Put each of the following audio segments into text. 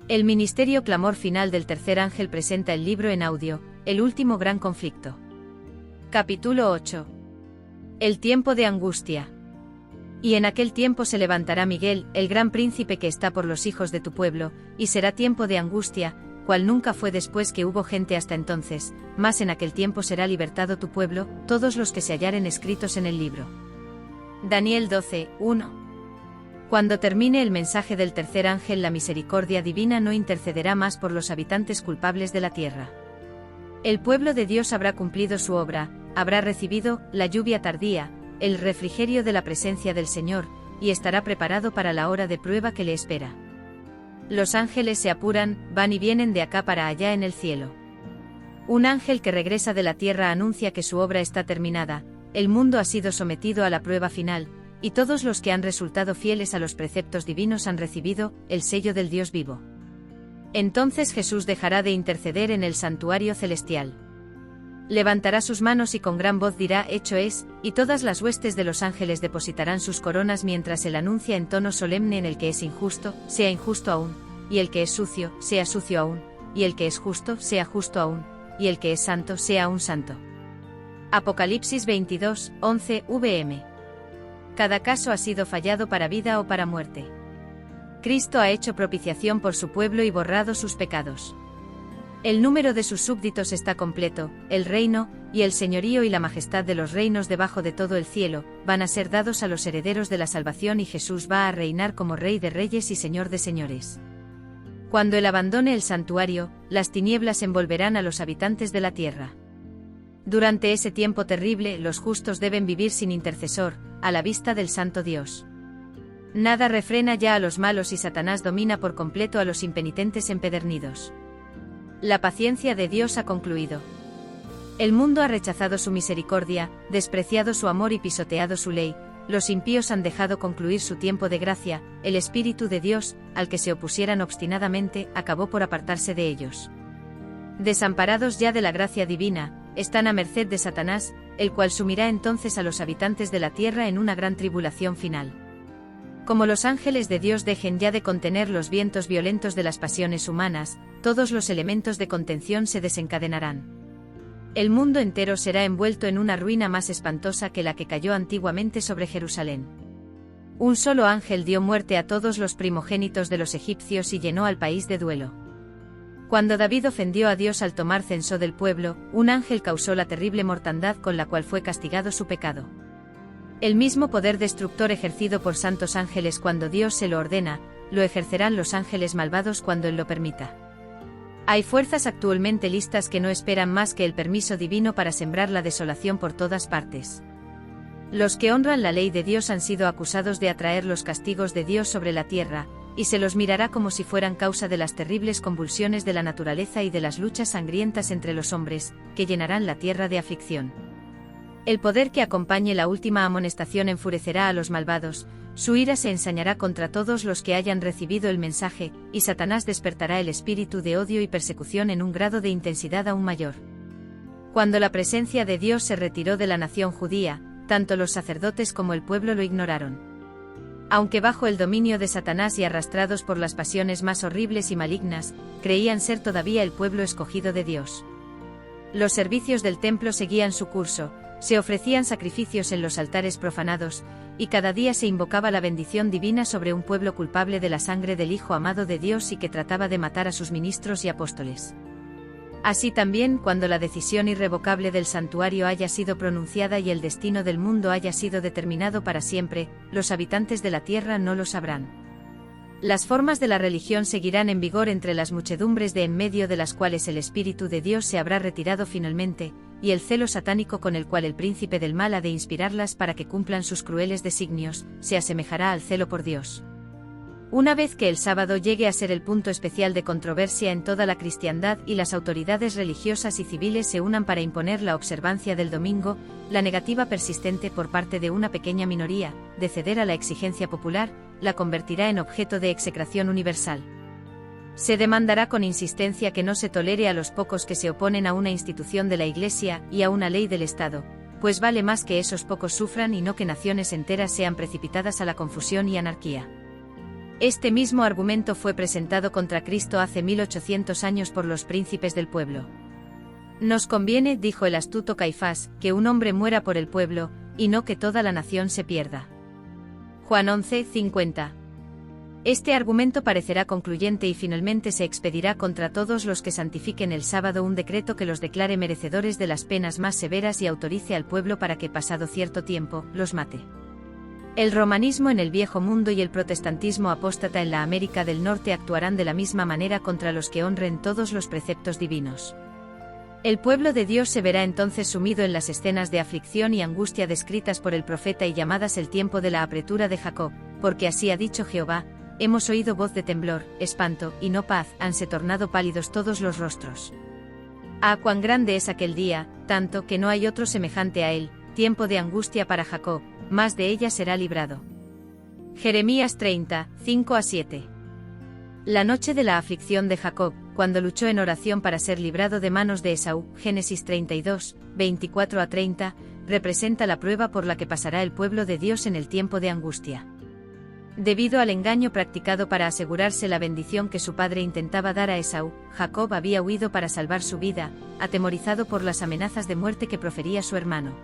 El ministerio clamor final del tercer ángel presenta el libro en audio, El último gran conflicto. Capítulo 8. El tiempo de angustia. Y en aquel tiempo se levantará Miguel, el gran príncipe que está por los hijos de tu pueblo, y será tiempo de angustia, cual nunca fue después que hubo gente hasta entonces, mas en aquel tiempo será libertado tu pueblo, todos los que se hallaren escritos en el libro. Daniel 12, 1. Cuando termine el mensaje del tercer ángel, la misericordia divina no intercederá más por los habitantes culpables de la tierra. El pueblo de Dios habrá cumplido su obra, habrá recibido la lluvia tardía, el refrigerio de la presencia del Señor, y estará preparado para la hora de prueba que le espera. Los ángeles se apuran, van y vienen de acá para allá en el cielo. Un ángel que regresa de la tierra anuncia que su obra está terminada, el mundo ha sido sometido a la prueba final, y todos los que han resultado fieles a los preceptos divinos han recibido el sello del Dios vivo. Entonces Jesús dejará de interceder en el santuario celestial. Levantará sus manos y con gran voz dirá: hecho es, y todas las huestes de los ángeles depositarán sus coronas mientras él anuncia en tono solemne: en el que es injusto, sea injusto aún, y el que es sucio, sea sucio aún, y el que es justo, sea justo aún, y el que es santo, sea aún santo. Apocalipsis 22, 11 vm. Cada caso ha sido fallado para vida o para muerte. Cristo ha hecho propiciación por su pueblo y borrado sus pecados. El número de sus súbditos está completo, el reino, y el señorío y la majestad de los reinos debajo de todo el cielo, van a ser dados a los herederos de la salvación, y Jesús va a reinar como Rey de reyes y Señor de señores. Cuando él abandone el santuario, las tinieblas envolverán a los habitantes de la tierra. Durante ese tiempo terrible, los justos deben vivir sin intercesor, a la vista del santo Dios. Nada refrena ya a los malos y Satanás domina por completo a los impenitentes empedernidos. La paciencia de Dios ha concluido. El mundo ha rechazado su misericordia, despreciado su amor y pisoteado su ley. Los impíos han dejado concluir su tiempo de gracia. El Espíritu de Dios, al que se opusieran obstinadamente, acabó por apartarse de ellos. Desamparados ya de la gracia divina, están a merced de Satanás, el cual sumirá entonces a los habitantes de la tierra en una gran tribulación final. Como los ángeles de Dios dejen ya de contener los vientos violentos de las pasiones humanas, todos los elementos de contención se desencadenarán. El mundo entero será envuelto en una ruina más espantosa que la que cayó antiguamente sobre Jerusalén. Un solo ángel dio muerte a todos los primogénitos de los egipcios y llenó al país de duelo. Cuando David ofendió a Dios al tomar censo del pueblo, un ángel causó la terrible mortandad con la cual fue castigado su pecado. El mismo poder destructor ejercido por santos ángeles cuando Dios se lo ordena, lo ejercerán los ángeles malvados cuando Él lo permita. Hay fuerzas actualmente listas que no esperan más que el permiso divino para sembrar la desolación por todas partes. Los que honran la ley de Dios han sido acusados de atraer los castigos de Dios sobre la tierra, y se los mirará como si fueran causa de las terribles convulsiones de la naturaleza y de las luchas sangrientas entre los hombres, que llenarán la tierra de aflicción. El poder que acompañe la última amonestación enfurecerá a los malvados, su ira se ensañará contra todos los que hayan recibido el mensaje, y Satanás despertará el espíritu de odio y persecución en un grado de intensidad aún mayor. Cuando la presencia de Dios se retiró de la nación judía, tanto los sacerdotes como el pueblo lo ignoraron. Aunque bajo el dominio de Satanás y arrastrados por las pasiones más horribles y malignas, creían ser todavía el pueblo escogido de Dios. Los servicios del templo seguían su curso, se ofrecían sacrificios en los altares profanados, y cada día se invocaba la bendición divina sobre un pueblo culpable de la sangre del Hijo amado de Dios y que trataba de matar a sus ministros y apóstoles. Así también, cuando la decisión irrevocable del santuario haya sido pronunciada y el destino del mundo haya sido determinado para siempre, los habitantes de la tierra no lo sabrán. Las formas de la religión seguirán en vigor entre las muchedumbres de en medio de las cuales el Espíritu de Dios se habrá retirado finalmente, y el celo satánico con el cual el príncipe del mal ha de inspirarlas para que cumplan sus crueles designios, se asemejará al celo por Dios. Una vez que el sábado llegue a ser el punto especial de controversia en toda la cristiandad y las autoridades religiosas y civiles se unan para imponer la observancia del domingo, la negativa persistente por parte de una pequeña minoría, de ceder a la exigencia popular, la convertirá en objeto de execración universal. Se demandará con insistencia que no se tolere a los pocos que se oponen a una institución de la Iglesia y a una ley del Estado, pues vale más que esos pocos sufran y no que naciones enteras sean precipitadas a la confusión y anarquía. Este mismo argumento fue presentado contra Cristo hace 1800 años por los príncipes del pueblo. Nos conviene, dijo el astuto Caifás, que un hombre muera por el pueblo, y no que toda la nación se pierda. Juan 11:50. Este argumento parecerá concluyente y finalmente se expedirá contra todos los que santifiquen el sábado un decreto que los declare merecedores de las penas más severas y autorice al pueblo para que, pasado cierto tiempo, los mate. El romanismo en el Viejo Mundo y el protestantismo apóstata en la América del Norte actuarán de la misma manera contra los que honren todos los preceptos divinos. El pueblo de Dios se verá entonces sumido en las escenas de aflicción y angustia descritas por el profeta y llamadas el tiempo de la apretura de Jacob, porque así ha dicho Jehová: hemos oído voz de temblor, espanto, y no paz, hanse tornado pálidos todos los rostros. Ah, cuán grande es aquel día, tanto que no hay otro semejante a él, tiempo de angustia para Jacob, más de ella será librado. Jeremías 30, 5-7. La noche de la aflicción de Jacob, cuando luchó en oración para ser librado de manos de Esaú, Génesis 32, 24-30, representa la prueba por la que pasará el pueblo de Dios en el tiempo de angustia. Debido al engaño practicado para asegurarse la bendición que su padre intentaba dar a Esaú, Jacob había huido para salvar su vida, atemorizado por las amenazas de muerte que profería su hermano.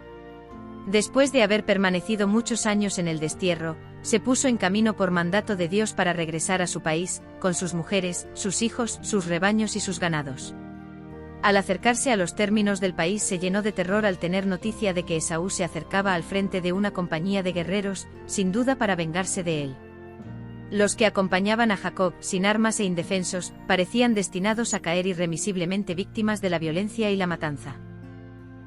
Después de haber permanecido muchos años en el destierro, se puso en camino por mandato de Dios para regresar a su país, con sus mujeres, sus hijos, sus rebaños y sus ganados. Al acercarse a los términos del país se llenó de terror al tener noticia de que Esaú se acercaba al frente de una compañía de guerreros, sin duda para vengarse de él. Los que acompañaban a Jacob, sin armas e indefensos, parecían destinados a caer irremisiblemente víctimas de la violencia y la matanza.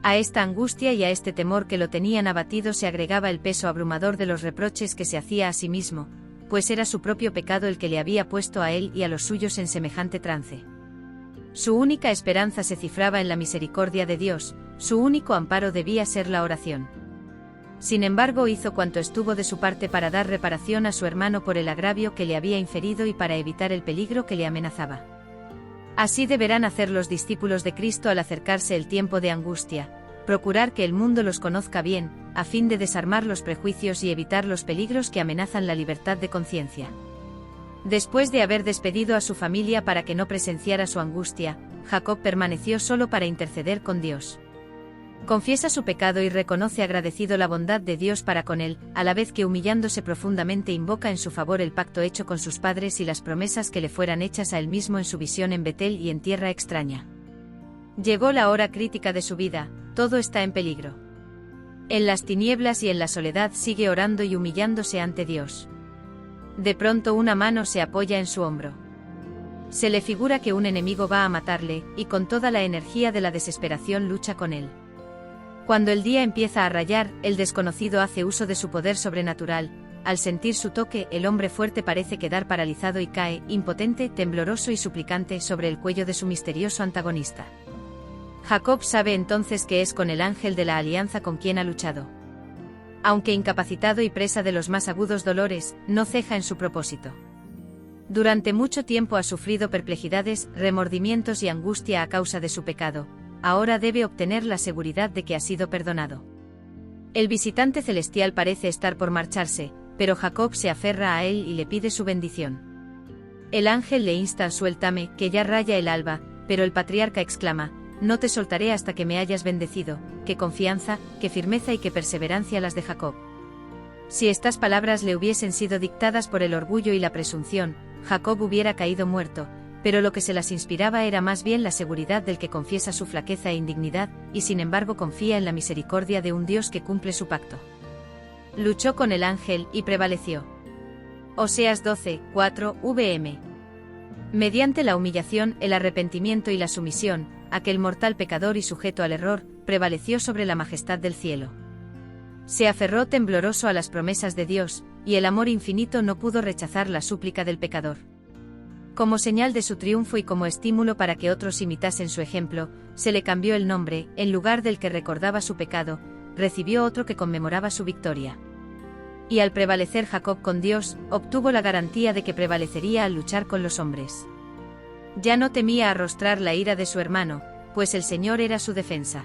A esta angustia y a este temor que lo tenían abatido se agregaba el peso abrumador de los reproches que se hacía a sí mismo, pues era su propio pecado el que le había puesto a él y a los suyos en semejante trance. Su única esperanza se cifraba en la misericordia de Dios, su único amparo debía ser la oración. Sin embargo, hizo cuanto estuvo de su parte para dar reparación a su hermano por el agravio que le había inferido y para evitar el peligro que le amenazaba. Así deberán hacer los discípulos de Cristo al acercarse el tiempo de angustia, procurar que el mundo los conozca bien, a fin de desarmar los prejuicios y evitar los peligros que amenazan la libertad de conciencia. Después de haber despedido a su familia para que no presenciara su angustia, Jacob permaneció solo para interceder con Dios. Confiesa su pecado y reconoce agradecido la bondad de Dios para con él, a la vez que humillándose profundamente invoca en su favor el pacto hecho con sus padres y las promesas que le fueran hechas a él mismo en su visión en Betel y en tierra extraña. Llegó la hora crítica de su vida, todo está en peligro. En las tinieblas y en la soledad sigue orando y humillándose ante Dios. De pronto una mano se apoya en su hombro. Se le figura que un enemigo va a matarle, y con toda la energía de la desesperación lucha con él. Cuando el día empieza a rayar, el desconocido hace uso de su poder sobrenatural. Al sentir su toque, el hombre fuerte parece quedar paralizado y cae, impotente, tembloroso y suplicante, sobre el cuello de su misterioso antagonista. Jacob sabe entonces que es con el ángel de la alianza con quien ha luchado. Aunque incapacitado y presa de los más agudos dolores, no ceja en su propósito. Durante mucho tiempo ha sufrido perplejidades, remordimientos y angustia a causa de su pecado. Ahora debe obtener la seguridad de que ha sido perdonado. El visitante celestial parece estar por marcharse, pero Jacob se aferra a él y le pide su bendición. El ángel le insta: suéltame, que ya raya el alba, pero el patriarca exclama: no te soltaré hasta que me hayas bendecido. Qué confianza, qué firmeza y qué perseverancia las de Jacob. Si estas palabras le hubiesen sido dictadas por el orgullo y la presunción, Jacob hubiera caído muerto, pero lo que se las inspiraba era más bien la seguridad del que confiesa su flaqueza e indignidad, y sin embargo confía en la misericordia de un Dios que cumple su pacto. Luchó con el ángel, y prevaleció. Oseas 12, 4, vm. Mediante la humillación, el arrepentimiento y la sumisión, aquel mortal pecador y sujeto al error, prevaleció sobre la majestad del cielo. Se aferró tembloroso a las promesas de Dios, y el amor infinito no pudo rechazar la súplica del pecador. Como señal de su triunfo y como estímulo para que otros imitasen su ejemplo, se le cambió el nombre, en lugar del que recordaba su pecado, recibió otro que conmemoraba su victoria. Y al prevalecer Jacob con Dios, obtuvo la garantía de que prevalecería al luchar con los hombres. Ya no temía arrostrar la ira de su hermano, pues el Señor era su defensa.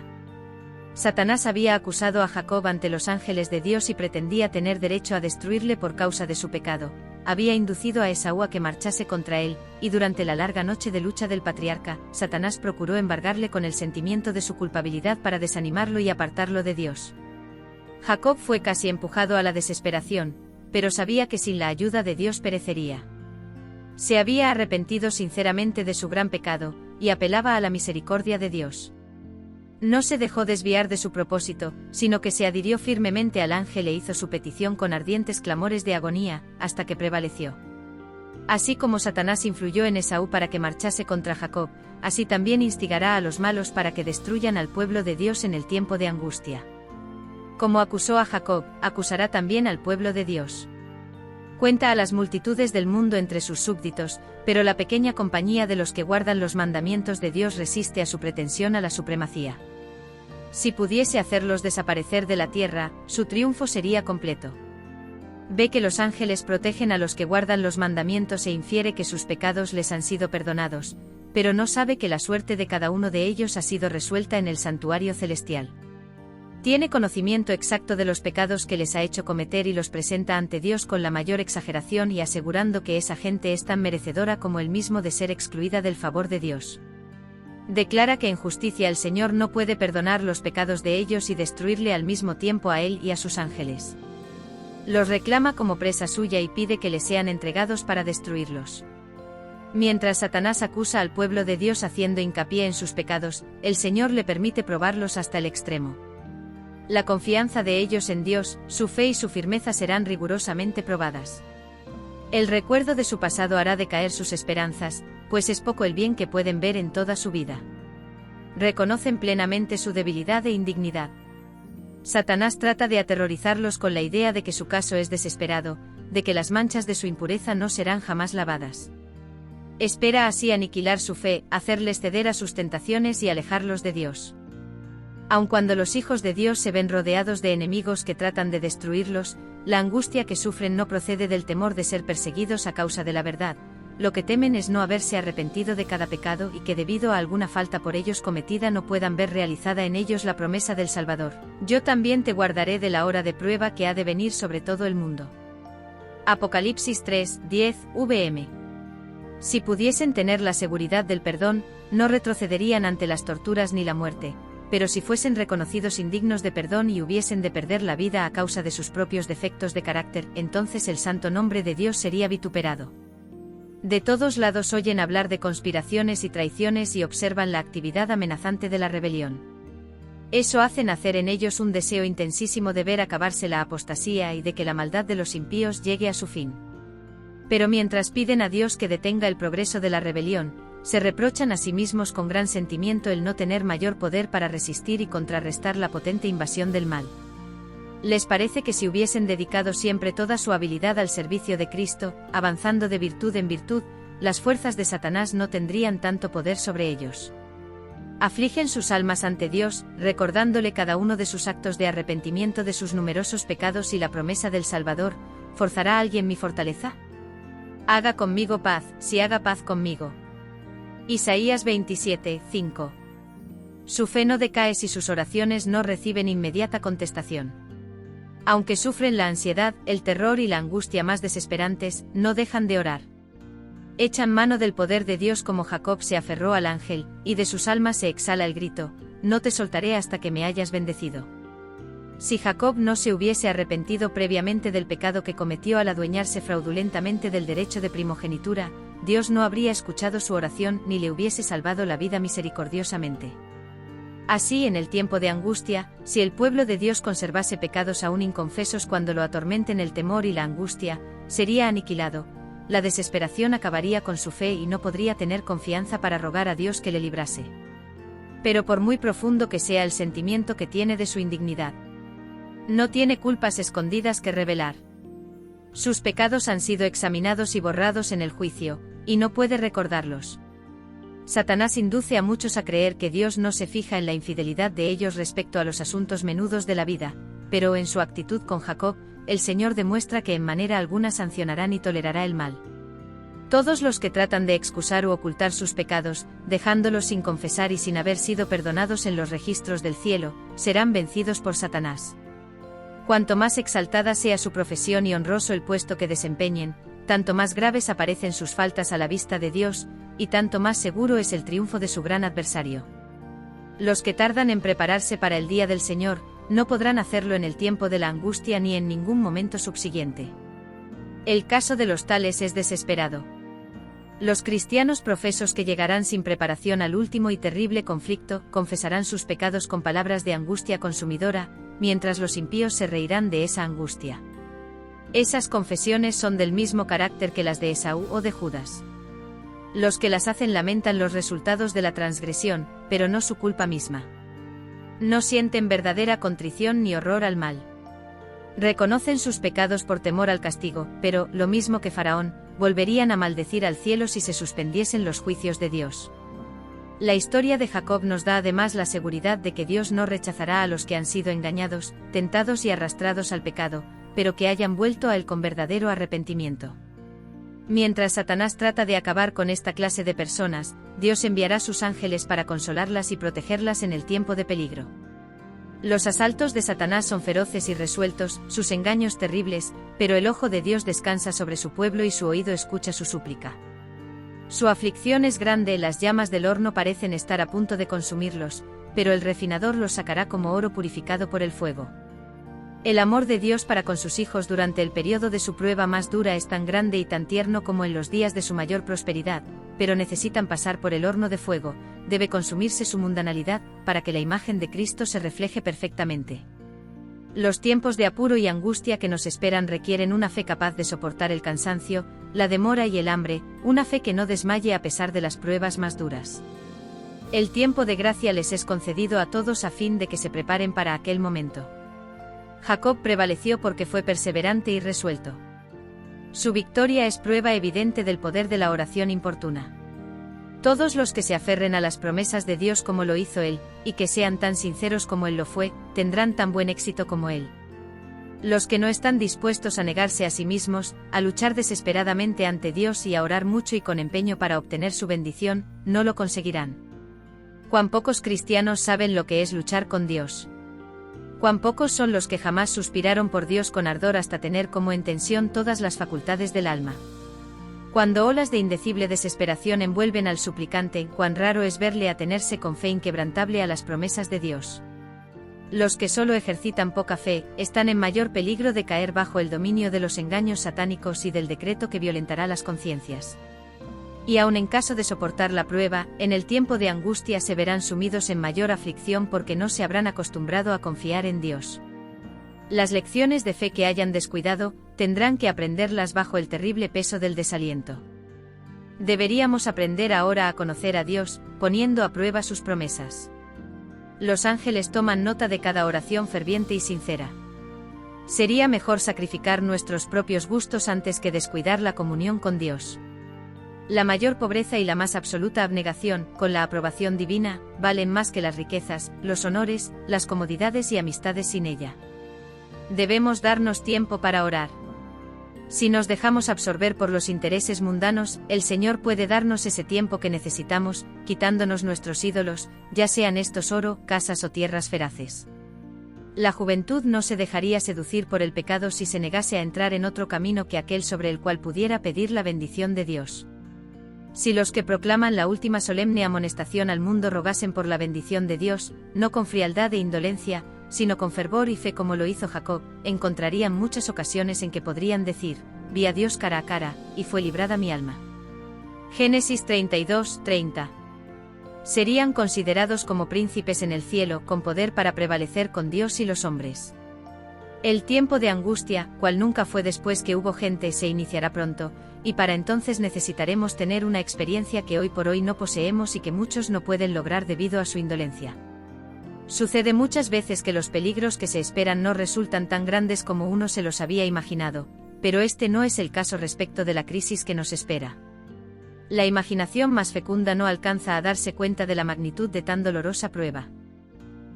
Satanás había acusado a Jacob ante los ángeles de Dios y pretendía tener derecho a destruirle por causa de su pecado, había inducido a Esaú a que marchase contra él, y durante la larga noche de lucha del patriarca, Satanás procuró embargarle con el sentimiento de su culpabilidad para desanimarlo y apartarlo de Dios. Jacob fue casi empujado a la desesperación, pero sabía que sin la ayuda de Dios perecería. Se había arrepentido sinceramente de su gran pecado, y apelaba a la misericordia de Dios. No se dejó desviar de su propósito, sino que se adhirió firmemente al ángel e hizo su petición con ardientes clamores de agonía, hasta que prevaleció. Así como Satanás influyó en Esaú para que marchase contra Jacob, así también instigará a los malos para que destruyan al pueblo de Dios en el tiempo de angustia. Como acusó a Jacob, acusará también al pueblo de Dios. Cuenta a las multitudes del mundo entre sus súbditos, pero la pequeña compañía de los que guardan los mandamientos de Dios resiste a su pretensión a la supremacía. Si pudiese hacerlos desaparecer de la tierra, su triunfo sería completo. Ve que los ángeles protegen a los que guardan los mandamientos e infiere que sus pecados les han sido perdonados, pero no sabe que la suerte de cada uno de ellos ha sido resuelta en el santuario celestial. Tiene conocimiento exacto de los pecados que les ha hecho cometer y los presenta ante Dios con la mayor exageración y asegurando que esa gente es tan merecedora como él mismo de ser excluida del favor de Dios. Declara que en justicia el Señor no puede perdonar los pecados de ellos y destruirle al mismo tiempo a él y a sus ángeles. Los reclama como presa suya y pide que les sean entregados para destruirlos. Mientras Satanás acusa al pueblo de Dios haciendo hincapié en sus pecados, el Señor le permite probarlos hasta el extremo. La confianza de ellos en Dios, su fe y su firmeza serán rigurosamente probadas. El recuerdo de su pasado hará decaer sus esperanzas, pues es poco el bien que pueden ver en toda su vida. Reconocen plenamente su debilidad e indignidad. Satanás trata de aterrorizarlos con la idea de que su caso es desesperado, de que las manchas de su impureza no serán jamás lavadas. Espera así aniquilar su fe, hacerles ceder a sus tentaciones y alejarlos de Dios. Aun cuando los hijos de Dios se ven rodeados de enemigos que tratan de destruirlos, la angustia que sufren no procede del temor de ser perseguidos a causa de la verdad, lo que temen es no haberse arrepentido de cada pecado y que debido a alguna falta por ellos cometida no puedan ver realizada en ellos la promesa del Salvador. Yo también te guardaré de la hora de prueba que ha de venir sobre todo el mundo. Apocalipsis 3:10 vm. Si pudiesen tener la seguridad del perdón, no retrocederían ante las torturas ni la muerte. Pero si fuesen reconocidos indignos de perdón y hubiesen de perder la vida a causa de sus propios defectos de carácter, entonces el santo nombre de Dios sería vituperado. De todos lados oyen hablar de conspiraciones y traiciones y observan la actividad amenazante de la rebelión. Eso hace nacer en ellos un deseo intensísimo de ver acabarse la apostasía y de que la maldad de los impíos llegue a su fin. Pero mientras piden a Dios que detenga el progreso de la rebelión, se reprochan a sí mismos con gran sentimiento el no tener mayor poder para resistir y contrarrestar la potente invasión del mal. Les parece que si hubiesen dedicado siempre toda su habilidad al servicio de Cristo, avanzando de virtud en virtud, las fuerzas de Satanás no tendrían tanto poder sobre ellos. Afligen sus almas ante Dios, recordándole cada uno de sus actos de arrepentimiento de sus numerosos pecados y la promesa del Salvador. ¿Forzará alguien mi fortaleza? Haga conmigo paz, si haga paz conmigo. Isaías 27:5. Su fe no decae si sus oraciones no reciben inmediata contestación. Aunque sufren la ansiedad, el terror y la angustia más desesperantes, no dejan de orar. Echan mano del poder de Dios como Jacob se aferró al ángel, y de sus almas se exhala el grito: no te soltaré hasta que me hayas bendecido. Si Jacob no se hubiese arrepentido previamente del pecado que cometió al adueñarse fraudulentamente del derecho de primogenitura, Dios no habría escuchado su oración ni le hubiese salvado la vida misericordiosamente. Así, en el tiempo de angustia, si el pueblo de Dios conservase pecados aún inconfesos cuando lo atormenten el temor y la angustia, sería aniquilado. La desesperación acabaría con su fe y no podría tener confianza para rogar a Dios que le librase. Pero por muy profundo que sea el sentimiento que tiene de su indignidad, no tiene culpas escondidas que revelar. Sus pecados han sido examinados y borrados en el juicio, y no puede recordarlos. Satanás induce a muchos a creer que Dios no se fija en la infidelidad de ellos respecto a los asuntos menudos de la vida, pero en su actitud con Jacob, el Señor demuestra que en manera alguna sancionará ni tolerará el mal. Todos los que tratan de excusar u ocultar sus pecados, dejándolos sin confesar y sin haber sido perdonados en los registros del cielo, serán vencidos por Satanás. Cuanto más exaltada sea su profesión y honroso el puesto que desempeñen, tanto más graves aparecen sus faltas a la vista de Dios, y tanto más seguro es el triunfo de su gran adversario. Los que tardan en prepararse para el día del Señor, no podrán hacerlo en el tiempo de la angustia ni en ningún momento subsiguiente. El caso de los tales es desesperado. Los cristianos profesos que llegarán sin preparación al último y terrible conflicto, confesarán sus pecados con palabras de angustia consumidora, mientras los impíos se reirán de esa angustia. Esas confesiones son del mismo carácter que las de Esaú o de Judas. Los que las hacen lamentan los resultados de la transgresión, pero no su culpa misma. No sienten verdadera contrición ni horror al mal. Reconocen sus pecados por temor al castigo, pero, lo mismo que Faraón, volverían a maldecir al cielo si se suspendiesen los juicios de Dios. La historia de Jacob nos da además la seguridad de que Dios no rechazará a los que han sido engañados, tentados y arrastrados al pecado, pero que hayan vuelto a él con verdadero arrepentimiento. Mientras Satanás trata de acabar con esta clase de personas, Dios enviará sus ángeles para consolarlas y protegerlas en el tiempo de peligro. Los asaltos de Satanás son feroces y resueltos, sus engaños terribles, pero el ojo de Dios descansa sobre su pueblo y su oído escucha su súplica. Su aflicción es grande, las llamas del horno parecen estar a punto de consumirlos, pero el refinador los sacará como oro purificado por el fuego. El amor de Dios para con sus hijos durante el periodo de su prueba más dura es tan grande y tan tierno como en los días de su mayor prosperidad, pero necesitan pasar por el horno de fuego, debe consumirse su mundanalidad, para que la imagen de Cristo se refleje perfectamente. Los tiempos de apuro y angustia que nos esperan requieren una fe capaz de soportar el cansancio, la demora y el hambre, una fe que no desmaye a pesar de las pruebas más duras. El tiempo de gracia les es concedido a todos a fin de que se preparen para aquel momento. Jacob prevaleció porque fue perseverante y resuelto. Su victoria es prueba evidente del poder de la oración importuna. Todos los que se aferren a las promesas de Dios como lo hizo él, y que sean tan sinceros como él lo fue, tendrán tan buen éxito como él. Los que no están dispuestos a negarse a sí mismos, a luchar desesperadamente ante Dios y a orar mucho y con empeño para obtener su bendición, no lo conseguirán. Cuán pocos cristianos saben lo que es luchar con Dios. Cuán pocos son los que jamás suspiraron por Dios con ardor hasta tener como en tensión todas las facultades del alma. Cuando olas de indecible desesperación envuelven al suplicante, cuán raro es verle atenerse con fe inquebrantable a las promesas de Dios. Los que solo ejercitan poca fe, están en mayor peligro de caer bajo el dominio de los engaños satánicos y del decreto que violentará las conciencias. Y aun en caso de soportar la prueba, en el tiempo de angustia se verán sumidos en mayor aflicción porque no se habrán acostumbrado a confiar en Dios. Las lecciones de fe que hayan descuidado, tendrán que aprenderlas bajo el terrible peso del desaliento. Deberíamos aprender ahora a conocer a Dios, poniendo a prueba sus promesas. Los ángeles toman nota de cada oración ferviente y sincera. Sería mejor sacrificar nuestros propios gustos antes que descuidar la comunión con Dios. La mayor pobreza y la más absoluta abnegación, con la aprobación divina, valen más que las riquezas, los honores, las comodidades y amistades sin ella. Debemos darnos tiempo para orar. Si nos dejamos absorber por los intereses mundanos, el Señor puede darnos ese tiempo que necesitamos, quitándonos nuestros ídolos, ya sean estos oro, casas o tierras feraces. La juventud no se dejaría seducir por el pecado si se negase a entrar en otro camino que aquel sobre el cual pudiera pedir la bendición de Dios. Si los que proclaman la última solemne amonestación al mundo rogasen por la bendición de Dios, no con frialdad e indolencia, sino con fervor y fe como lo hizo Jacob, encontrarían muchas ocasiones en que podrían decir: vi a Dios cara a cara, y fue librada mi alma. Génesis 32:30. Serían considerados como príncipes en el cielo, con poder para prevalecer con Dios y los hombres. El tiempo de angustia, cual nunca fue después que hubo gente, se iniciará pronto, y para entonces necesitaremos tener una experiencia que hoy por hoy no poseemos y que muchos no pueden lograr debido a su indolencia. Sucede muchas veces que los peligros que se esperan no resultan tan grandes como uno se los había imaginado, pero este no es el caso respecto de la crisis que nos espera. La imaginación más fecunda no alcanza a darse cuenta de la magnitud de tan dolorosa prueba.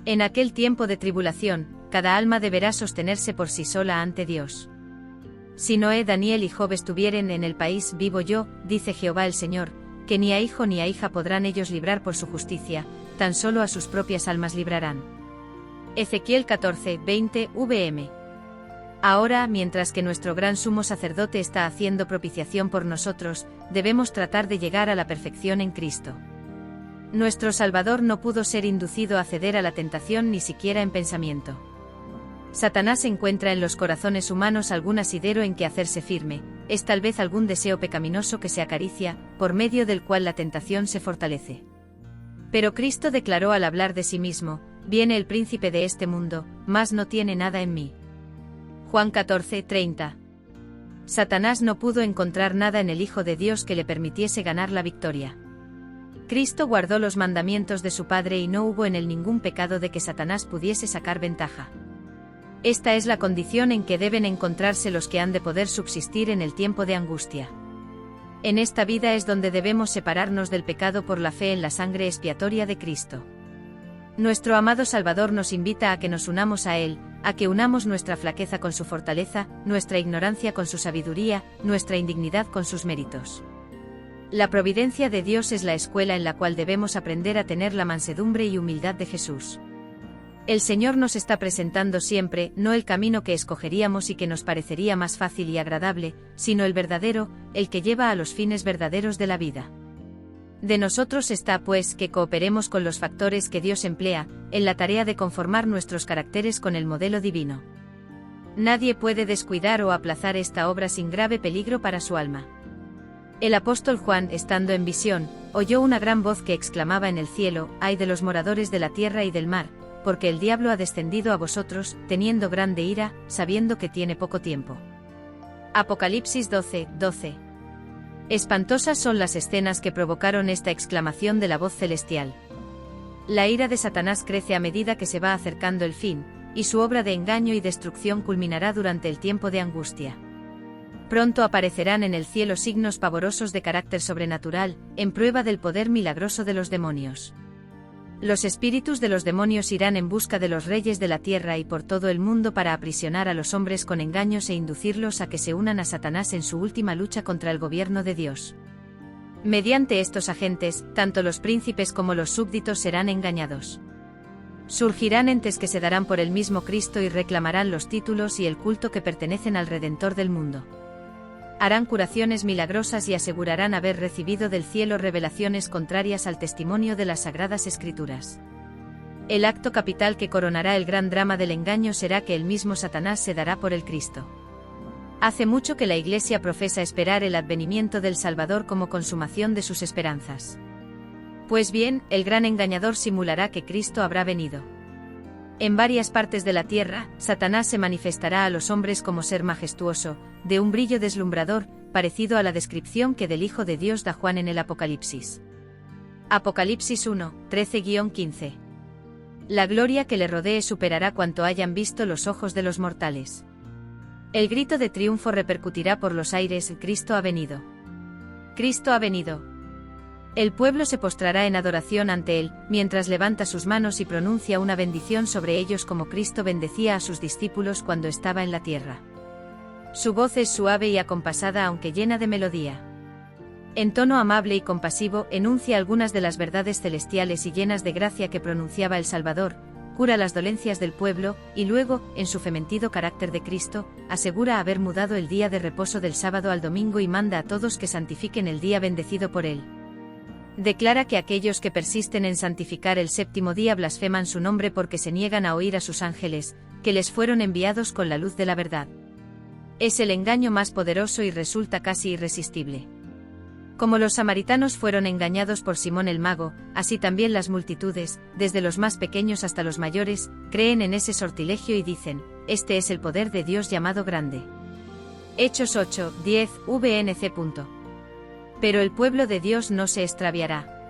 En aquel tiempo de tribulación, cada alma deberá sostenerse por sí sola ante Dios. Si Noé, Daniel y Job estuvieren en el país, vivo yo, dice Jehová el Señor, que ni a hijo ni a hija podrán ellos librar por su justicia, tan solo a sus propias almas librarán. Ezequiel 14:20 vm. Ahora, mientras que nuestro gran sumo sacerdote está haciendo propiciación por nosotros, debemos tratar de llegar a la perfección en Cristo. Nuestro Salvador no pudo ser inducido a ceder a la tentación ni siquiera en pensamiento. Satanás encuentra en los corazones humanos algún asidero en que hacerse firme, es tal vez algún deseo pecaminoso que se acaricia, por medio del cual la tentación se fortalece. Pero Cristo declaró al hablar de sí mismo: viene el príncipe de este mundo, mas no tiene nada en mí. Juan 14:30. Satanás no pudo encontrar nada en el Hijo de Dios que le permitiese ganar la victoria. Cristo guardó los mandamientos de su Padre y no hubo en él ningún pecado de que Satanás pudiese sacar ventaja. Esta es la condición en que deben encontrarse los que han de poder subsistir en el tiempo de angustia. En esta vida es donde debemos separarnos del pecado por la fe en la sangre expiatoria de Cristo. Nuestro amado Salvador nos invita a que nos unamos a Él, a que unamos nuestra flaqueza con su fortaleza, nuestra ignorancia con su sabiduría, nuestra indignidad con sus méritos. La providencia de Dios es la escuela en la cual debemos aprender a tener la mansedumbre y humildad de Jesús. El Señor nos está presentando siempre, no el camino que escogeríamos y que nos parecería más fácil y agradable, sino el verdadero, el que lleva a los fines verdaderos de la vida. De nosotros está, pues, que cooperemos con los factores que Dios emplea, en la tarea de conformar nuestros caracteres con el modelo divino. Nadie puede descuidar o aplazar esta obra sin grave peligro para su alma. El apóstol Juan, estando en visión, oyó una gran voz que exclamaba en el cielo: «¡Ay de los moradores de la tierra y del mar! Porque el diablo ha descendido a vosotros, teniendo grande ira, sabiendo que tiene poco tiempo». Apocalipsis 12:12. Espantosas son las escenas que provocaron esta exclamación de la voz celestial. La ira de Satanás crece a medida que se va acercando el fin, y su obra de engaño y destrucción culminará durante el tiempo de angustia. Pronto aparecerán en el cielo signos pavorosos de carácter sobrenatural, en prueba del poder milagroso de los demonios. Los espíritus de los demonios irán en busca de los reyes de la tierra y por todo el mundo para aprisionar a los hombres con engaños e inducirlos a que se unan a Satanás en su última lucha contra el gobierno de Dios. Mediante estos agentes, tanto los príncipes como los súbditos serán engañados. Surgirán entes que se darán por el mismo Cristo y reclamarán los títulos y el culto que pertenecen al Redentor del mundo. Harán curaciones milagrosas y asegurarán haber recibido del cielo revelaciones contrarias al testimonio de las Sagradas Escrituras. El acto capital que coronará el gran drama del engaño será que el mismo Satanás se dará por el Cristo. Hace mucho que la Iglesia profesa esperar el advenimiento del Salvador como consumación de sus esperanzas. Pues bien, el gran engañador simulará que Cristo habrá venido. En varias partes de la tierra, Satanás se manifestará a los hombres como ser majestuoso, de un brillo deslumbrador, parecido a la descripción que del Hijo de Dios da Juan en el Apocalipsis. Apocalipsis 1, 13-15. La gloria que le rodee superará cuanto hayan visto los ojos de los mortales. El grito de triunfo repercutirá por los aires: Cristo ha venido. Cristo ha venido. El pueblo se postrará en adoración ante él, mientras levanta sus manos y pronuncia una bendición sobre ellos como Cristo bendecía a sus discípulos cuando estaba en la tierra. Su voz es suave y acompasada aunque llena de melodía. En tono amable y compasivo, enuncia algunas de las verdades celestiales y llenas de gracia que pronunciaba el Salvador, cura las dolencias del pueblo, y luego, en su fementido carácter de Cristo, asegura haber mudado el día de reposo del sábado al domingo y manda a todos que santifiquen el día bendecido por él. Declara que aquellos que persisten en santificar el séptimo día blasfeman su nombre porque se niegan a oír a sus ángeles, que les fueron enviados con la luz de la verdad. Es el engaño más poderoso y resulta casi irresistible. Como los samaritanos fueron engañados por Simón el mago, así también las multitudes, desde los más pequeños hasta los mayores, creen en ese sortilegio y dicen: este es el poder de Dios llamado grande. Hechos 8, 10, VNC. Pero el pueblo de Dios no se extraviará.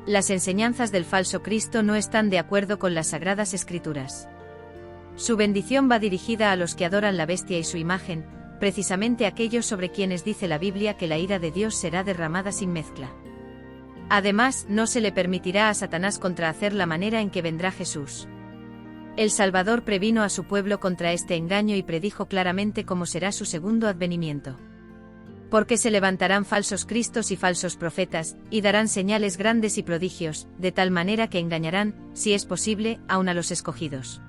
Las enseñanzas del falso Cristo no están de acuerdo con las Sagradas Escrituras. Su bendición va dirigida a los que adoran la bestia y su imagen, precisamente aquellos sobre quienes dice la Biblia que la ira de Dios será derramada sin mezcla. Además, no se le permitirá a Satanás contrahacer la manera en que vendrá Jesús. El Salvador previno a su pueblo contra este engaño y predijo claramente cómo será su segundo advenimiento. Porque se levantarán falsos cristos y falsos profetas, y darán señales grandes y prodigios, de tal manera que engañarán, si es posible, aun a los escogidos.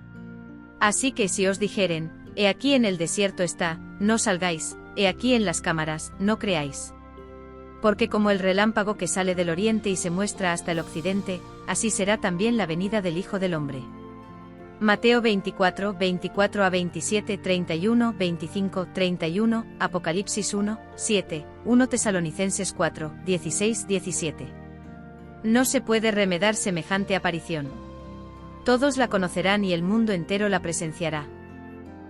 Así que si os dijeren: he aquí en el desierto está, no salgáis, he aquí en las cámaras, no creáis. Porque como el relámpago que sale del oriente y se muestra hasta el occidente, así será también la venida del Hijo del Hombre. Mateo 24, 24 a 27, 31, 25, 31, Apocalipsis 1, 7, 1 Tesalonicenses 4, 16, 17. No se puede remedar semejante aparición. Todos la conocerán y el mundo entero la presenciará.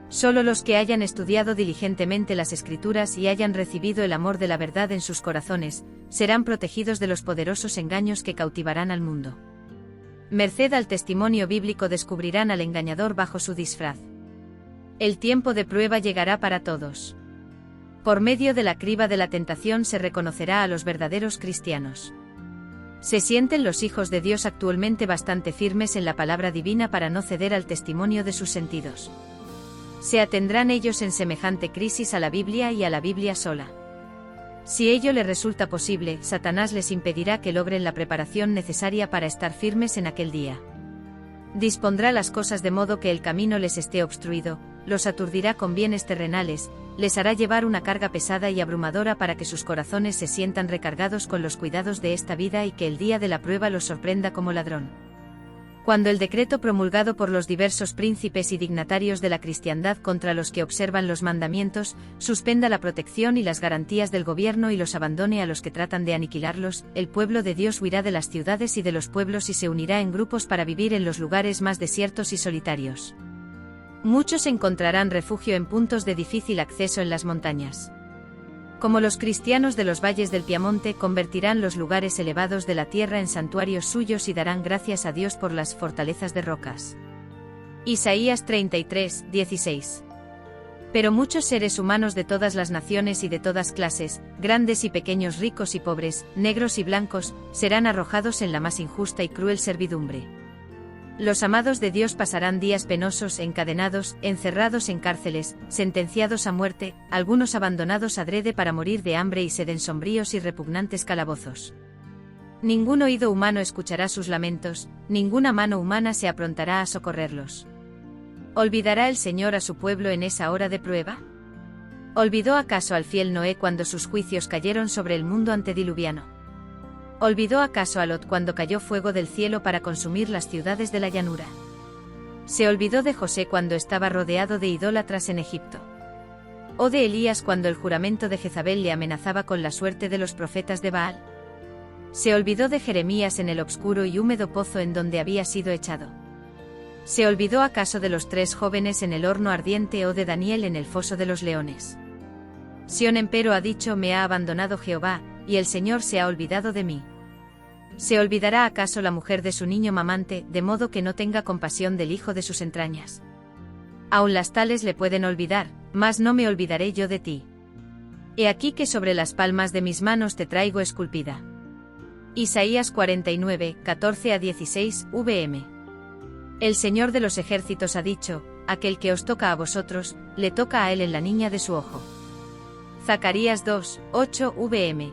Solo los que hayan estudiado diligentemente las Escrituras y hayan recibido el amor de la verdad en sus corazones, serán protegidos de los poderosos engaños que cautivarán al mundo. Merced al testimonio bíblico descubrirán al engañador bajo su disfraz. El tiempo de prueba llegará para todos. Por medio de la criba de la tentación se reconocerá a los verdaderos cristianos. Se sienten los hijos de Dios actualmente bastante firmes en la palabra divina para no ceder al testimonio de sus sentidos. ¿Se atendrán ellos en semejante crisis a la Biblia y a la Biblia sola? Si ello le resulta posible, Satanás les impedirá que logren la preparación necesaria para estar firmes en aquel día. Dispondrá las cosas de modo que el camino les esté obstruido, los aturdirá con bienes terrenales, les hará llevar una carga pesada y abrumadora para que sus corazones se sientan recargados con los cuidados de esta vida y que el día de la prueba los sorprenda como ladrón. Cuando el decreto promulgado por los diversos príncipes y dignatarios de la cristiandad contra los que observan los mandamientos, suspenda la protección y las garantías del gobierno y los abandone a los que tratan de aniquilarlos, el pueblo de Dios huirá de las ciudades y de los pueblos y se unirá en grupos para vivir en los lugares más desiertos y solitarios. Muchos encontrarán refugio en puntos de difícil acceso en las montañas. Como los cristianos de los valles del Piamonte convertirán los lugares elevados de la tierra en santuarios suyos y darán gracias a Dios por las fortalezas de rocas. Isaías 33, 16. Pero muchos seres humanos de todas las naciones y de todas clases, grandes y pequeños, ricos y pobres, negros y blancos, serán arrojados en la más injusta y cruel servidumbre. Los amados de Dios pasarán días penosos, encadenados, encerrados en cárceles, sentenciados a muerte, algunos abandonados adrede para morir de hambre y sed en sombríos y repugnantes calabozos. Ningún oído humano escuchará sus lamentos, ninguna mano humana se aprontará a socorrerlos. ¿Olvidará el Señor a su pueblo en esa hora de prueba? ¿Olvidó acaso al fiel Noé cuando sus juicios cayeron sobre el mundo antediluviano? ¿Olvidó acaso a Lot cuando cayó fuego del cielo para consumir las ciudades de la llanura? ¿Se olvidó de José cuando estaba rodeado de idólatras en Egipto? ¿O de Elías cuando el juramento de Jezabel le amenazaba con la suerte de los profetas de Baal? ¿Se olvidó de Jeremías en el obscuro y húmedo pozo en donde había sido echado? ¿Se olvidó acaso de los 3 jóvenes en el horno ardiente o de Daniel en el foso de los leones? Sión empero ha dicho: me ha abandonado Jehová, y el Señor se ha olvidado de mí. ¿Se olvidará acaso la mujer de su niño mamante, de modo que no tenga compasión del hijo de sus entrañas? Aun las tales le pueden olvidar, mas no me olvidaré yo de ti. He aquí que sobre las palmas de mis manos te traigo esculpida. Isaías 49, 14 a 16, vm. El Señor de los ejércitos ha dicho: aquel que os toca a vosotros, le toca a él en la niña de su ojo. Zacarías 2, 8, vm.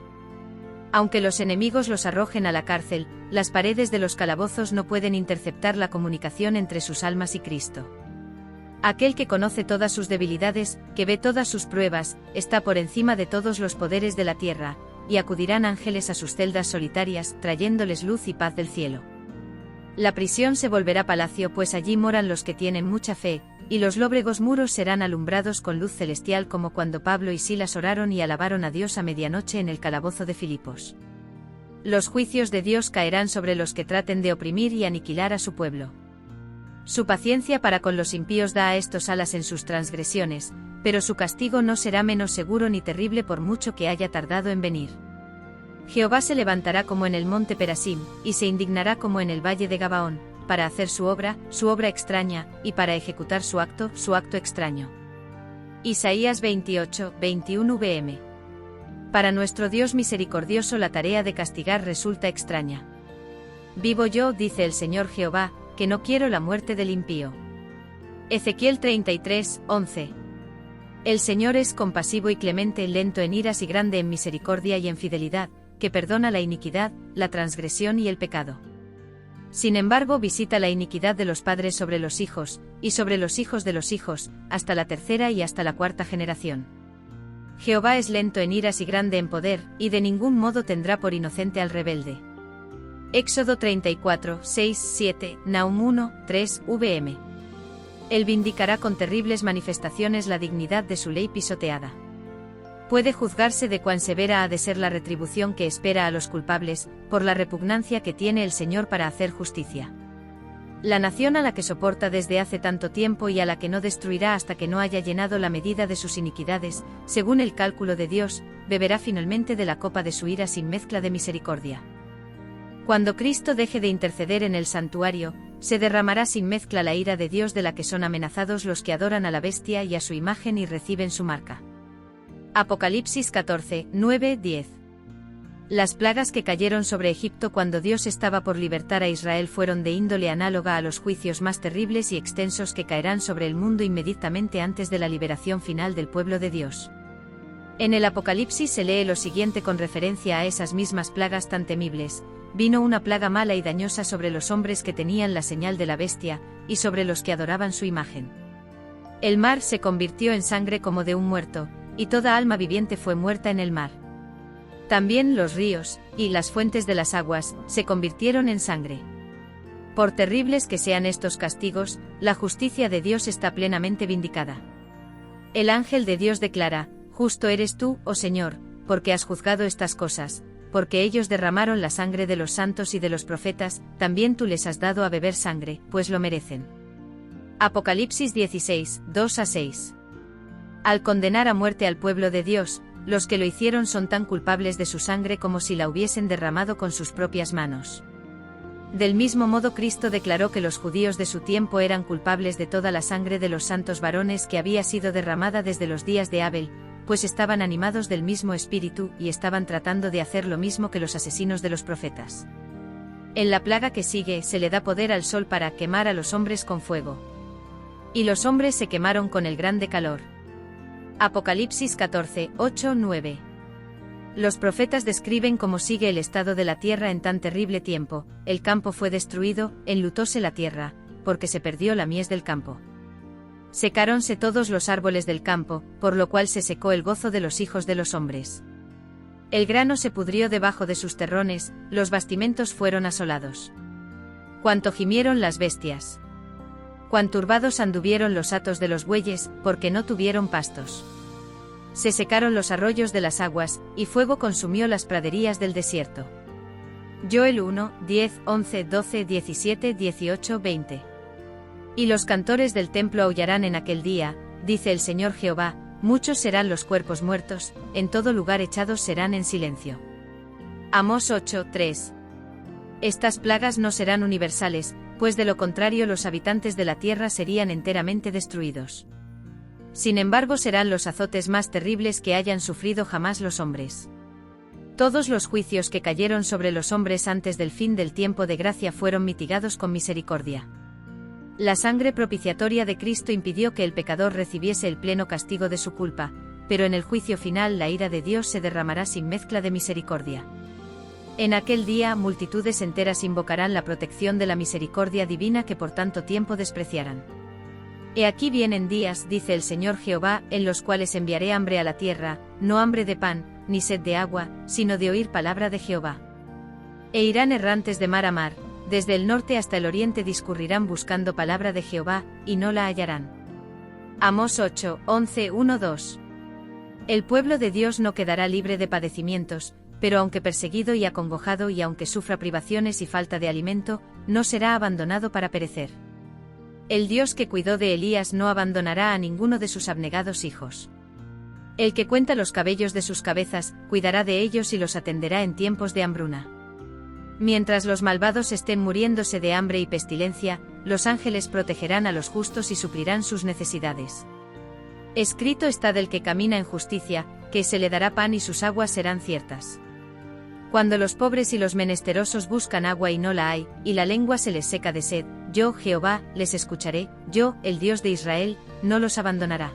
Aunque los enemigos los arrojen a la cárcel, las paredes de los calabozos no pueden interceptar la comunicación entre sus almas y Cristo. Aquel que conoce todas sus debilidades, que ve todas sus pruebas, está por encima de todos los poderes de la tierra, y acudirán ángeles a sus celdas solitarias, trayéndoles luz y paz del cielo. La prisión se volverá palacio, pues allí moran los que tienen mucha fe, y los lóbregos muros serán alumbrados con luz celestial, como cuando Pablo y Silas oraron y alabaron a Dios a medianoche en el calabozo de Filipos. Los juicios de Dios caerán sobre los que traten de oprimir y aniquilar a su pueblo. Su paciencia para con los impíos da a estos alas en sus transgresiones, pero su castigo no será menos seguro ni terrible por mucho que haya tardado en venir. Jehová se levantará como en el monte Perasim, y se indignará como en el valle de Gabaón, para hacer su obra extraña, y para ejecutar su acto extraño. Isaías 28, 21 vm. Para nuestro Dios misericordioso la tarea de castigar resulta extraña. Vivo yo, dice el Señor Jehová, que no quiero la muerte del impío. Ezequiel 33, 11. El Señor es compasivo y clemente, lento en iras y grande en misericordia y en fidelidad, que perdona la iniquidad, la transgresión y el pecado. Sin embargo, visita la iniquidad de los padres sobre los hijos, y sobre los hijos de los hijos, hasta la tercera y hasta la cuarta generación. Jehová es lento en iras y grande en poder, y de ningún modo tendrá por inocente al rebelde. Éxodo 34, 6, 7, Nahum 1, 3, vm. Él vindicará con terribles manifestaciones la dignidad de su ley pisoteada. Puede juzgarse de cuán severa ha de ser la retribución que espera a los culpables, por la repugnancia que tiene el Señor para hacer justicia. La nación a la que soporta desde hace tanto tiempo y a la que no destruirá hasta que no haya llenado la medida de sus iniquidades, según el cálculo de Dios, beberá finalmente de la copa de su ira sin mezcla de misericordia. Cuando Cristo deje de interceder en el santuario, se derramará sin mezcla la ira de Dios de la que son amenazados los que adoran a la bestia y a su imagen y reciben su marca. Apocalipsis 14, 9, 10. Las plagas que cayeron sobre Egipto cuando Dios estaba por libertar a Israel fueron de índole análoga a los juicios más terribles y extensos que caerán sobre el mundo inmediatamente antes de la liberación final del pueblo de Dios. En el Apocalipsis se lee lo siguiente con referencia a esas mismas plagas tan temibles: vino una plaga mala y dañosa sobre los hombres que tenían la señal de la bestia, y sobre los que adoraban su imagen. El mar se convirtió en sangre como de un muerto, y toda alma viviente fue muerta en el mar. También los ríos, y las fuentes de las aguas, se convirtieron en sangre. Por terribles que sean estos castigos, la justicia de Dios está plenamente vindicada. El ángel de Dios declara: justo eres tú, oh Señor, porque has juzgado estas cosas, porque ellos derramaron la sangre de los santos y de los profetas, también tú les has dado a beber sangre, pues lo merecen. Apocalipsis 16, 2-6. Al condenar a muerte al pueblo de Dios, los que lo hicieron son tan culpables de su sangre como si la hubiesen derramado con sus propias manos. Del mismo modo, Cristo declaró que los judíos de su tiempo eran culpables de toda la sangre de los santos varones que había sido derramada desde los días de Abel, pues estaban animados del mismo espíritu y estaban tratando de hacer lo mismo que los asesinos de los profetas. En la plaga que sigue se le da poder al sol para quemar a los hombres con fuego. Y los hombres se quemaron con el grande calor. Apocalipsis 14, 8, 9. Los profetas describen cómo sigue el estado de la tierra en tan terrible tiempo: el campo fue destruido, enlutóse la tierra, porque se perdió la mies del campo. Secáronse todos los árboles del campo, por lo cual se secó el gozo de los hijos de los hombres. El grano se pudrió debajo de sus terrones, los bastimentos fueron asolados. Cuánto gimieron las bestias. Cuán turbados anduvieron los hatos de los bueyes, porque no tuvieron pastos. Se secaron los arroyos de las aguas, y fuego consumió las praderías del desierto. Joel 1, 10, 11, 12, 17, 18, 20. Y los cantores del templo aullarán en aquel día, dice el Señor Jehová: muchos serán los cuerpos muertos, en todo lugar echados serán en silencio. Amós 8, 3. Estas plagas no serán universales, pues de lo contrario los habitantes de la tierra serían enteramente destruidos. Sin embargo, serán los azotes más terribles que hayan sufrido jamás los hombres. Todos los juicios que cayeron sobre los hombres antes del fin del tiempo de gracia fueron mitigados con misericordia. La sangre propiciatoria de Cristo impidió que el pecador recibiese el pleno castigo de su culpa, pero en el juicio final la ira de Dios se derramará sin mezcla de misericordia. En aquel día multitudes enteras invocarán la protección de la misericordia divina que por tanto tiempo despreciaran. He aquí vienen días, dice el Señor Jehová, en los cuales enviaré hambre a la tierra, no hambre de pan, ni sed de agua, sino de oír palabra de Jehová. E irán errantes de mar a mar, desde el norte hasta el oriente discurrirán buscando palabra de Jehová, y no la hallarán. Amós 8, 11, 1, 2. El pueblo de Dios no quedará libre de padecimientos, pero aunque perseguido y acongojado y aunque sufra privaciones y falta de alimento, no será abandonado para perecer. El Dios que cuidó de Elías no abandonará a ninguno de sus abnegados hijos. El que cuenta los cabellos de sus cabezas, cuidará de ellos y los atenderá en tiempos de hambruna. Mientras los malvados estén muriéndose de hambre y pestilencia, los ángeles protegerán a los justos y suplirán sus necesidades. Escrito está del que camina en justicia, que se le dará pan y sus aguas serán ciertas. Cuando los pobres y los menesterosos buscan agua y no la hay, y la lengua se les seca de sed, yo, Jehová, les escucharé, yo, el Dios de Israel, no los abandonará.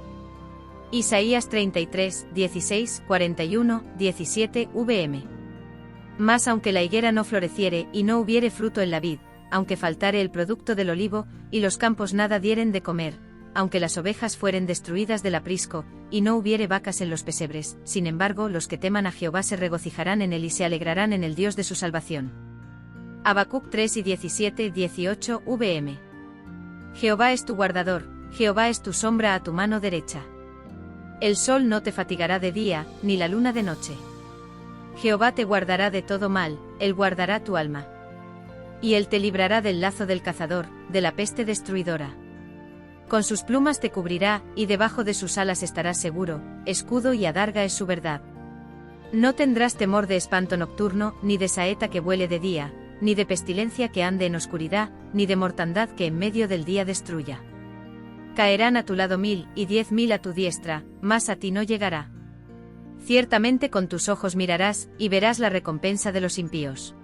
Isaías 33, 16, 41, 17, vm. Mas aunque la higuera no floreciere y no hubiere fruto en la vid, aunque faltare el producto del olivo, y los campos nada dieren de comer, aunque las ovejas fueren destruidas del aprisco, y no hubiere vacas en los pesebres, sin embargo los que teman a Jehová se regocijarán en él y se alegrarán en el Dios de su salvación. Habacuc 3 y 17-18 vm. Jehová es tu guardador, Jehová es tu sombra a tu mano derecha. El sol no te fatigará de día, ni la luna de noche. Jehová te guardará de todo mal, él guardará tu alma. Y él te librará del lazo del cazador, de la peste destruidora. Con sus plumas te cubrirá, y debajo de sus alas estarás seguro, escudo y adarga es su verdad. No tendrás temor de espanto nocturno, ni de saeta que vuele de día, ni de pestilencia que ande en oscuridad, ni de mortandad que en medio del día destruya. Caerán a tu lado 1000 y 10.000 a tu diestra, mas a ti no llegará. Ciertamente con tus ojos mirarás, y verás la recompensa de los impíos.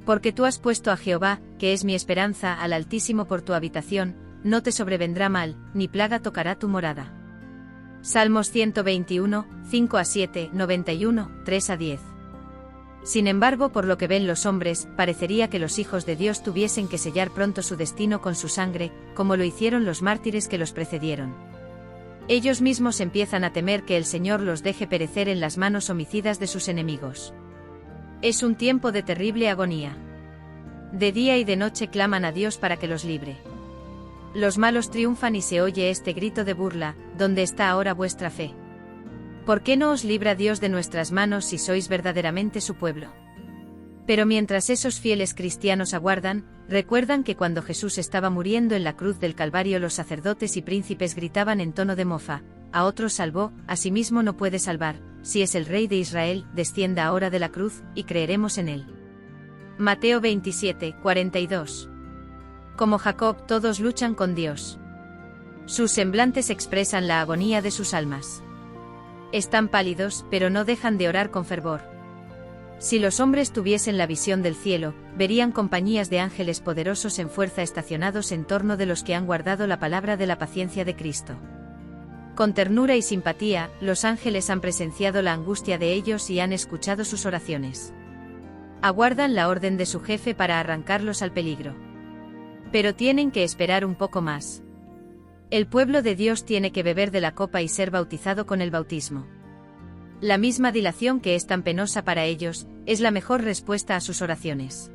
Porque tú has puesto a Jehová, que es mi esperanza, al Altísimo por tu habitación, no te sobrevendrá mal, ni plaga tocará tu morada. Salmos 121, 5-7, 91, 3-10. Sin embargo, por lo que ven los hombres, parecería que los hijos de Dios tuviesen que sellar pronto su destino con su sangre, como lo hicieron los mártires que los precedieron. Ellos mismos empiezan a temer que el Señor los deje perecer en las manos homicidas de sus enemigos. Es un tiempo de terrible agonía. De día y de noche claman a Dios para que los libre. Los malos triunfan y se oye este grito de burla: ¿dónde está ahora vuestra fe? ¿Por qué no os libra Dios de nuestras manos si sois verdaderamente su pueblo? Pero mientras esos fieles cristianos aguardan, recuerdan que cuando Jesús estaba muriendo en la cruz del Calvario los sacerdotes y príncipes gritaban en tono de mofa: a otros salvó, a sí mismo no puede salvar, si es el Rey de Israel, descienda ahora de la cruz, y creeremos en él. Mateo 27, 42. Como Jacob, todos luchan con Dios. Sus semblantes expresan la agonía de sus almas. Están pálidos, pero no dejan de orar con fervor. Si los hombres tuviesen la visión del cielo, verían compañías de ángeles poderosos en fuerza estacionados en torno de los que han guardado la palabra de la paciencia de Cristo. Con ternura y simpatía, los ángeles han presenciado la angustia de ellos y han escuchado sus oraciones. Aguardan la orden de su jefe para arrancarlos al peligro. Pero tienen que esperar un poco más. El pueblo de Dios tiene que beber de la copa y ser bautizado con el bautismo. La misma dilación que es tan penosa para ellos, es la mejor respuesta a sus oraciones.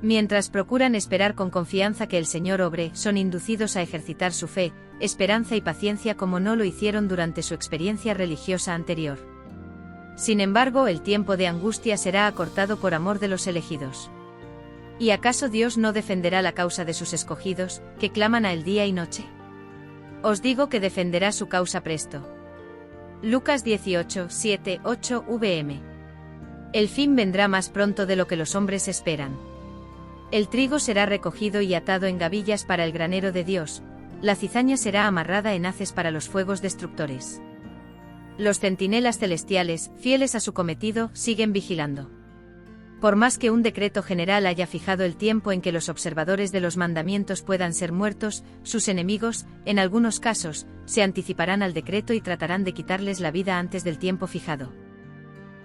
Mientras procuran esperar con confianza que el Señor obre, son inducidos a ejercitar su fe, esperanza y paciencia como no lo hicieron durante su experiencia religiosa anterior. Sin embargo, el tiempo de angustia será acortado por amor de los elegidos. ¿Y acaso Dios no defenderá la causa de sus escogidos, que claman a él día y noche? Os digo que defenderá su causa presto. Lucas 18, 7, 8 vm. El fin vendrá más pronto de lo que los hombres esperan. El trigo será recogido y atado en gavillas para el granero de Dios, la cizaña será amarrada en haces para los fuegos destructores. Los centinelas celestiales, fieles a su cometido, siguen vigilando. Por más que un decreto general haya fijado el tiempo en que los observadores de los mandamientos puedan ser muertos, sus enemigos, en algunos casos, se anticiparán al decreto y tratarán de quitarles la vida antes del tiempo fijado.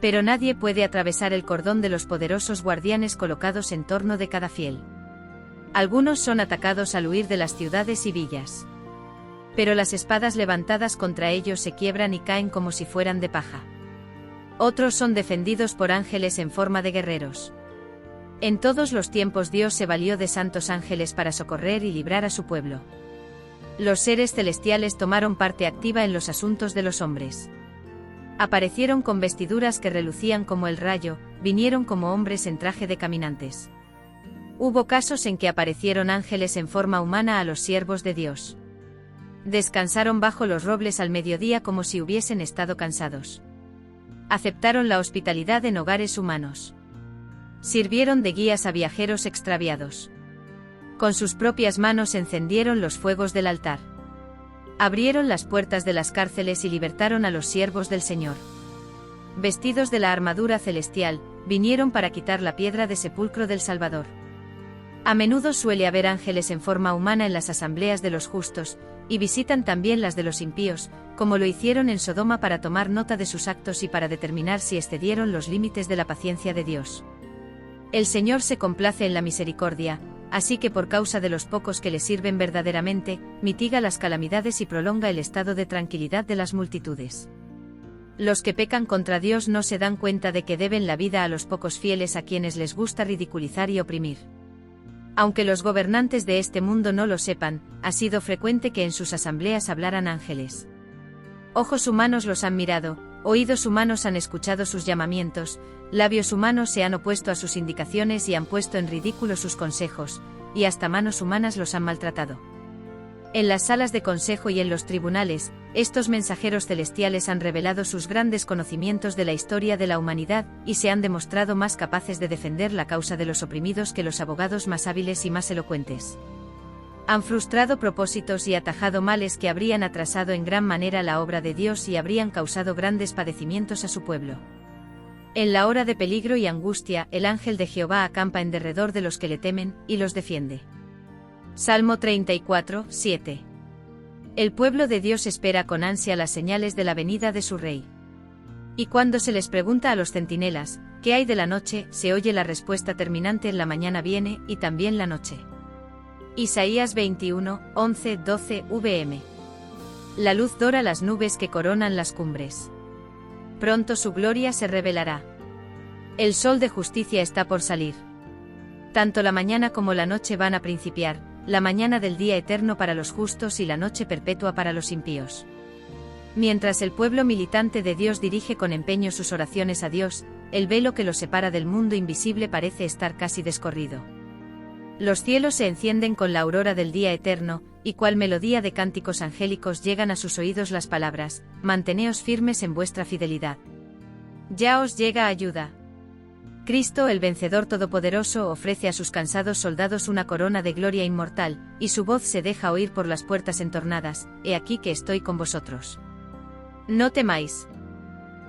Pero nadie puede atravesar el cordón de los poderosos guardianes colocados en torno de cada fiel. Algunos son atacados al huir de las ciudades y villas. Pero las espadas levantadas contra ellos se quiebran y caen como si fueran de paja. Otros son defendidos por ángeles en forma de guerreros. En todos los tiempos Dios se valió de santos ángeles para socorrer y librar a su pueblo. Los seres celestiales tomaron parte activa en los asuntos de los hombres. Aparecieron con vestiduras que relucían como el rayo, vinieron como hombres en traje de caminantes. Hubo casos en que aparecieron ángeles en forma humana a los siervos de Dios. Descansaron bajo los robles al mediodía como si hubiesen estado cansados. Aceptaron la hospitalidad en hogares humanos. Sirvieron de guías a viajeros extraviados. Con sus propias manos encendieron los fuegos del altar. Abrieron las puertas de las cárceles y libertaron a los siervos del Señor. Vestidos de la armadura celestial, vinieron para quitar la piedra de sepulcro del Salvador. A menudo suele haber ángeles en forma humana en las asambleas de los justos, y visitan también las de los impíos, como lo hicieron en Sodoma para tomar nota de sus actos y para determinar si excedieron los límites de la paciencia de Dios. El Señor se complace en la misericordia, así que por causa de los pocos que le sirven verdaderamente, mitiga las calamidades y prolonga el estado de tranquilidad de las multitudes. Los que pecan contra Dios no se dan cuenta de que deben la vida a los pocos fieles a quienes les gusta ridiculizar y oprimir. Aunque los gobernantes de este mundo no lo sepan, ha sido frecuente que en sus asambleas hablaran ángeles. Ojos humanos los han mirado, oídos humanos han escuchado sus llamamientos, labios humanos se han opuesto a sus indicaciones y han puesto en ridículo sus consejos, y hasta manos humanas los han maltratado. En las salas de consejo y en los tribunales, estos mensajeros celestiales han revelado sus grandes conocimientos de la historia de la humanidad y se han demostrado más capaces de defender la causa de los oprimidos que los abogados más hábiles y más elocuentes. Han frustrado propósitos y atajado males que habrían atrasado en gran manera la obra de Dios y habrían causado grandes padecimientos a su pueblo. En la hora de peligro y angustia, el ángel de Jehová acampa en derredor de los que le temen, y los defiende. Salmo 34, 7. El pueblo de Dios espera con ansia las señales de la venida de su rey. Y cuando se les pregunta a los centinelas, ¿qué hay de la noche?, se oye la respuesta terminante: en la mañana viene, y también la noche. Isaías 21, 11, 12 vm. La luz dora las nubes que coronan las cumbres. Pronto su gloria se revelará. El sol de justicia está por salir. Tanto la mañana como la noche van a principiar, la mañana del día eterno para los justos y la noche perpetua para los impíos. Mientras el pueblo militante de Dios dirige con empeño sus oraciones a Dios, el velo que los separa del mundo invisible parece estar casi descorrido. Los cielos se encienden con la aurora del día eterno, y cual melodía de cánticos angélicos llegan a sus oídos las palabras: manteneos firmes en vuestra fidelidad. Ya os llega ayuda. Cristo, el vencedor todopoderoso, ofrece a sus cansados soldados una corona de gloria inmortal, y su voz se deja oír por las puertas entornadas: he aquí que estoy con vosotros. No temáis.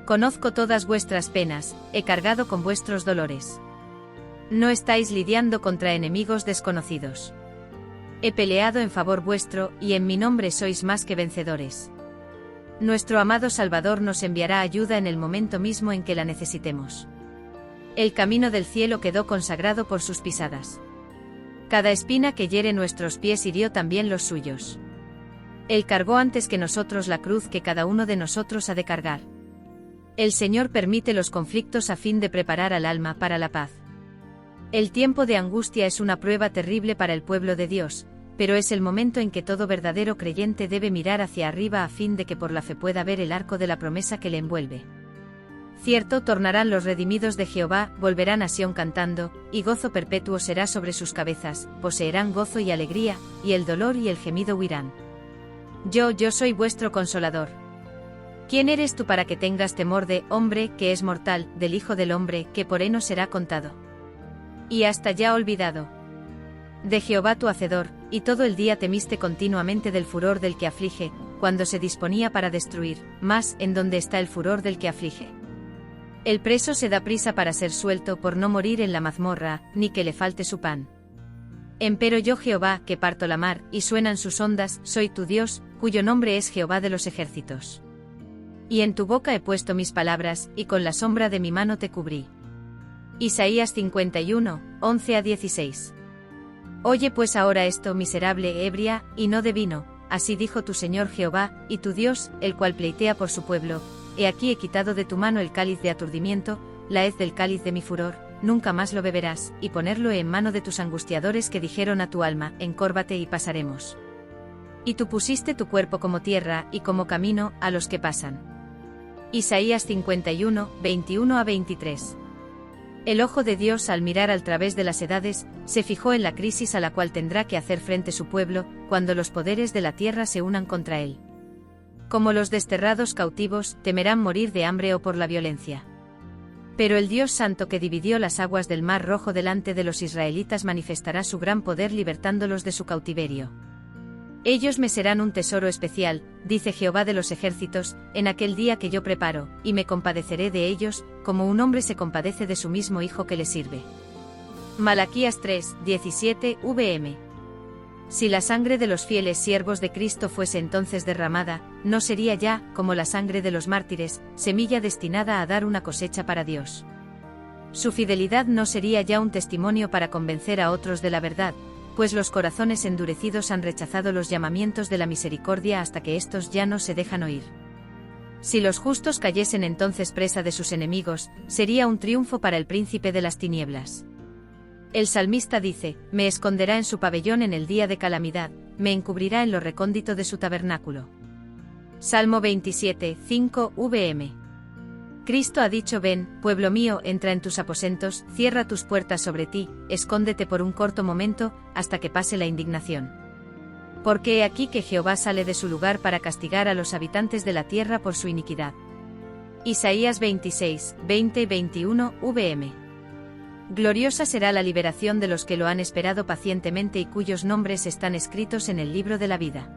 Conozco todas vuestras penas, he cargado con vuestros dolores. No estáis lidiando contra enemigos desconocidos. He peleado en favor vuestro, y en mi nombre sois más que vencedores. Nuestro amado Salvador nos enviará ayuda en el momento mismo en que la necesitemos. El camino del cielo quedó consagrado por sus pisadas. Cada espina que hiere nuestros pies hirió también los suyos. Él cargó antes que nosotros la cruz que cada uno de nosotros ha de cargar. El Señor permite los conflictos a fin de preparar al alma para la paz. El tiempo de angustia es una prueba terrible para el pueblo de Dios, pero es el momento en que todo verdadero creyente debe mirar hacia arriba a fin de que por la fe pueda ver el arco de la promesa que le envuelve. Cierto, tornarán los redimidos de Jehová, volverán a Sión cantando, y gozo perpetuo será sobre sus cabezas, poseerán gozo y alegría, y el dolor y el gemido huirán. Yo soy vuestro consolador. ¿Quién eres tú para que tengas temor de hombre que es mortal, del Hijo del Hombre que por heno será contado? Y hasta ya olvidado. De Jehová tu Hacedor, y todo el día temiste continuamente del furor del que aflige, cuando se disponía para destruir, mas, ¿en dónde está el furor del que aflige? El preso se da prisa para ser suelto por no morir en la mazmorra, ni que le falte su pan. Empero yo Jehová, que parto la mar, y suenan sus ondas, soy tu Dios, cuyo nombre es Jehová de los ejércitos. Y en tu boca he puesto mis palabras, y con la sombra de mi mano te cubrí. Isaías 51, 11 a 16. Oye pues ahora esto, miserable ebria, y no de vino, así dijo tu Señor Jehová, y tu Dios, el cual pleitea por su pueblo: he aquí he quitado de tu mano el cáliz de aturdimiento, la hez del cáliz de mi furor, nunca más lo beberás, y ponerlo en mano de tus angustiadores que dijeron a tu alma: encórvate y pasaremos. Y tú pusiste tu cuerpo como tierra, y como camino, a los que pasan. Isaías 51, 21 a 23. El ojo de Dios, al mirar al través de las edades, se fijó en la crisis a la cual tendrá que hacer frente su pueblo, cuando los poderes de la tierra se unan contra él. Como los desterrados cautivos, temerán morir de hambre o por la violencia. Pero el Dios Santo que dividió las aguas del Mar Rojo delante de los israelitas manifestará su gran poder libertándolos de su cautiverio. Ellos me serán un tesoro especial, dice Jehová de los ejércitos, en aquel día que yo preparo, y me compadeceré de ellos, como un hombre se compadece de su mismo hijo que le sirve. Malaquías 3, 17 vm. Si la sangre de los fieles siervos de Cristo fuese entonces derramada, no sería ya, como la sangre de los mártires, semilla destinada a dar una cosecha para Dios. Su fidelidad no sería ya un testimonio para convencer a otros de la verdad, pues los corazones endurecidos han rechazado los llamamientos de la misericordia hasta que éstos ya no se dejan oír. Si los justos cayesen entonces presa de sus enemigos, sería un triunfo para el príncipe de las tinieblas. El salmista dice: me esconderá en su pabellón en el día de calamidad, me encubrirá en lo recóndito de su tabernáculo. Salmo 27, 5 vm. Cristo ha dicho: ven, pueblo mío, entra en tus aposentos, cierra tus puertas sobre ti, escóndete por un corto momento, hasta que pase la indignación. Porque he aquí que Jehová sale de su lugar para castigar a los habitantes de la tierra por su iniquidad. Isaías 26, 20 y 21 vm. Gloriosa será la liberación de los que lo han esperado pacientemente y cuyos nombres están escritos en el libro de la vida.